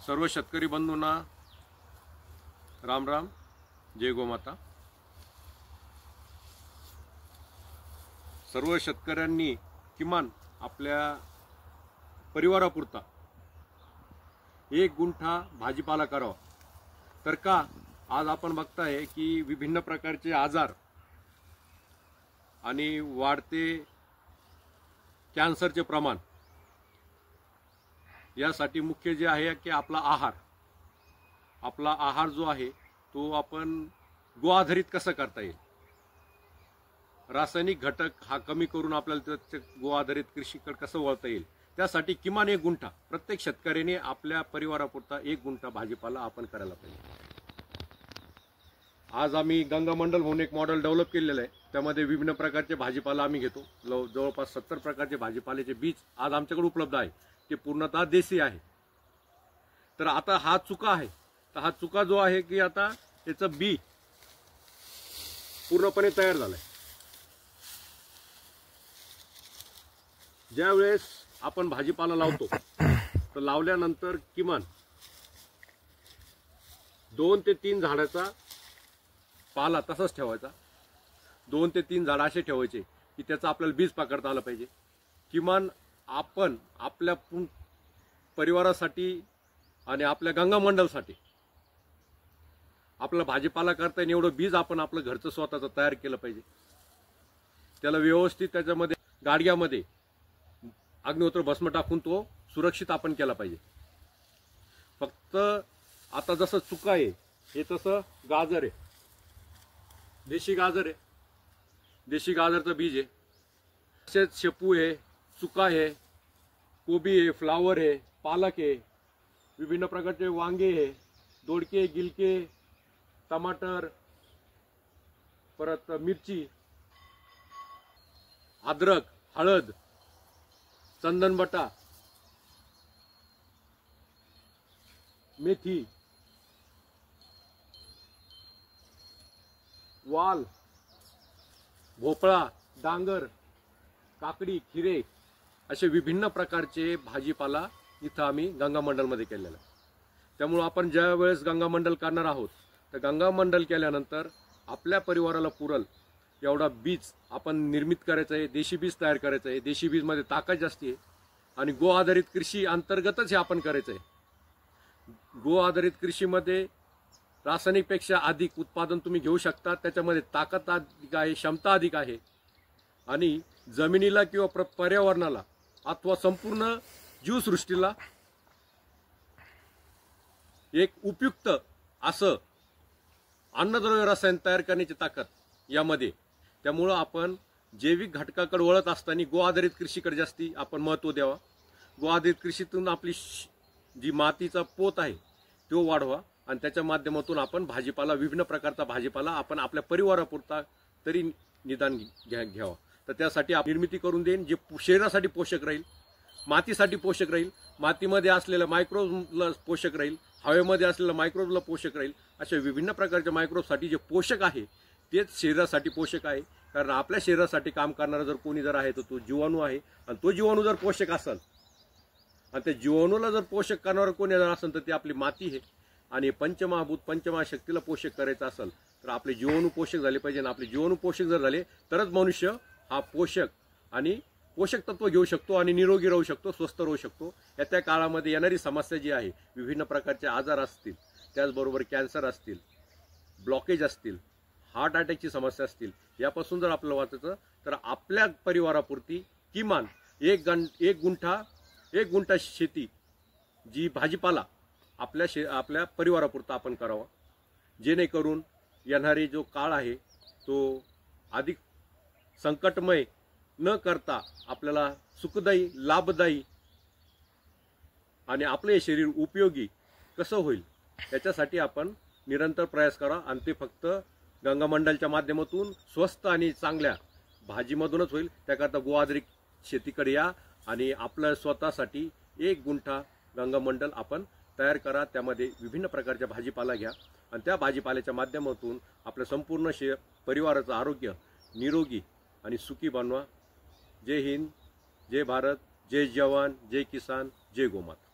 सर्व शेतकरी बंधूंना राम राम, जय गोमाता। सर्व शेतकऱ्यांनी किमान आपल्या परिवारापुरता 1 गुंठा भाजीपाला करावा। तर का आज आपण बघताय की विभिन्न प्रकारचे आजार आणि वाढते कॅन्सरचे प्रमाण, यासाठी मुख्य जे आहे की आपला आहार जो आहे तो आपण गो आधारित कसा करता येईल, रासायनिक घटक हा कमी करून आपल्याला गो आधारित कृषीकडे कसं वळता येईल, त्यासाठी किमान 1 गुंठा प्रत्येक शेतकऱ्याने आपल्या परिवारापुरता 1 गुंठा भाजीपाला आपण करायला पाहिजे। आज आम्ही गंगा मंडल म्हणून एक मॉडेल डेव्हलप केलेलं आहे। त्यामध्ये विभिन्न प्रकारचे भाजीपाला आम्ही घेतो। जवळपास 70 प्रकारचे भाजीपाल्याचे बीज आज आमच्याकडे उपलब्ध आहे। ते पूर्णतः देशी आहे। तर आता हा चुका आहे, तर हा चुका जो आहे की आता याचं बी पूर्णपणे तयार झालंय। ज्या वेळेस आपण भाजीपाला लावतो तर लावल्यानंतर किमान 2 ते 3 झाडाचा पाला तसाच ठेवायचा। 2 ते 3 झाड असे ठेवायचे की त्याचं आपल्याला बीज पकडता आलं पाहिजे। किमान आपण आपल्या परिवारासाठी आणि आपल्या गंगा मंडलसाठी आपला भाजीपाला करता येईल एवढं बीज आपण आपलं घरचं स्वतःचं तयार केलं पाहिजे। त्याला व्यवस्थित त्याच्यामध्ये गाडग्यामध्ये अग्निहोत्र भस्म टाकून तो सुरक्षित आपण केला पाहिजे। फक्त आता जसं चुका आहे हे तसं गाजर आहे, देशी गाजर आहे, देशी गाजरचं बीज आहे। तसेच शेपू आहे, चुका आहे, कोबी आहे, फ्लावर आहे, पालक आहे, विभिन्न प्रकारचे वांगे आहे, दोडके, गिलके, टमाटर, परत मिरची, अद्रक, हळद, चंदनबटा, मेथी, वाल, भोपळा, डांगर, काकडी, खिरे असे विभिन्न प्रकारचे भाजीपाला इथं आम्ही गंगा मंडलमध्ये केलेला आहे। त्यामुळे आपण ज्या वेळेस गंगा मंडल करणार आहोत तर गंगा मंडल केल्यानंतर आपल्या परिवाराला पुरल एवढा बीज आपण निर्मित करायचं आहे, देशी बीज तयार करायचं आहे। देशी बीज मध्ये ताकद जास्ती आहे आणि गो आधारित कृषी अंतर्गतच हे आपण करायचं आहे। गो आधारित कृषीमध्ये रासायनिकपेक्षा अधिक उत्पादन तुम्ही घेऊ शकता। त्याच्यामध्ये ताकद अधिक आहे, क्षमता अधिक आहे आणि जमिनीला किंवा पर्यावरणाला अथवा संपूर्ण जीवसृष्टीला एक उपयुक्त असं अन्नद्रव्य रसायन तयार करण्याची ताकद यामध्ये। त्यामुळं आपण जैविक घटकाकडे वळत असताना गो आधारित कृषीकडे जास्ती आपण महत्त्व द्यावा। गो आधारित कृषीतून आपली जी मातीचा पोत आहे तो वाढवा आणि त्याच्या माध्यमातून आपण भाजीपाला, विभिन्न प्रकारचा भाजीपाला आपण आपल्या परिवारापुरता तरी निदान घ्यावा। तर त्यासाठी आपण निर्मिती करून देईन जे शरीरासाठी पोषक राहील, मातीसाठी पोषक राहील, मातीमध्ये असलेल्या मायक्रोबला पोषक राहील, हवेमध्ये असलेल्या मायक्रोबला पोषक राहील। अशा विभिन्न प्रकारच्या मायक्रोबसाठी जे पोषक आहे तेच शरीरासाठी पोषक आहे। कारण आपल्या शरीरासाठी काम करणारा जर कोणी जर आहे तर तो जीवाणू आहे आणि तो जीवाणू जर पोषक असेल आणि त्या जीवाणूला जर पोषक करणारा कोणी जर असेल तर ती आपली माती आहे। आणि पंचमहाभूत पंचमहाशक्तीला पोषक करायचं असेल तर आपले जीवाणू पोषक झाले पाहिजे आणि आपले जीवाणू पोषक जर झाले तरच मनुष्य हा पोषक आणि पोषक तत्व घेऊ शकतो आणि निरोगी राहू शकतो, स्वस्थ राहू शकतो। त्या काळामध्ये येणारी समस्या जी आहे, विभिन्न प्रकारचे आजार असतील, त्याचबरोबर कॅन्सर असतील, ब्लॉकेज असतील, हार्ट अटॅकची समस्या असतील, यापासून जर आपल्याला वाचायचं तर आपल्या परिवारापुरती किमान 1 गुंठा शेती जी भाजीपाला आपल्या परिवारापुरता आपण करावा, जेणेकरून येणारे जो काळ आहे तो अधिक संकटमय न करता आपल्याला सुखदायी, लाभदायी आणि आपले शरीर उपयोगी कसं होईल याच्यासाठी आपण निरंतर प्रयास करा। आणि ते फक्त गंगा मंडलच्या माध्यमातून स्वस्त आणि चांगल्या भाजीमधूनच होईल। त्याकरता गो आधारित शेतीकडे या आणि आपल्या स्वतःसाठी 1 गुंठा गंगा मंडल आपण तयार करा। त्यामध्ये विभिन्न प्रकारच्या भाजीपाला घ्या आणि त्या भाजीपाल्याच्या माध्यमातून आपल्या संपूर्ण परिवाराचं आरोग्य निरोगी आणि सुखी बनवा। जय हिंद, जय भारत, जय जवान, जय किसान, जय गोमाता।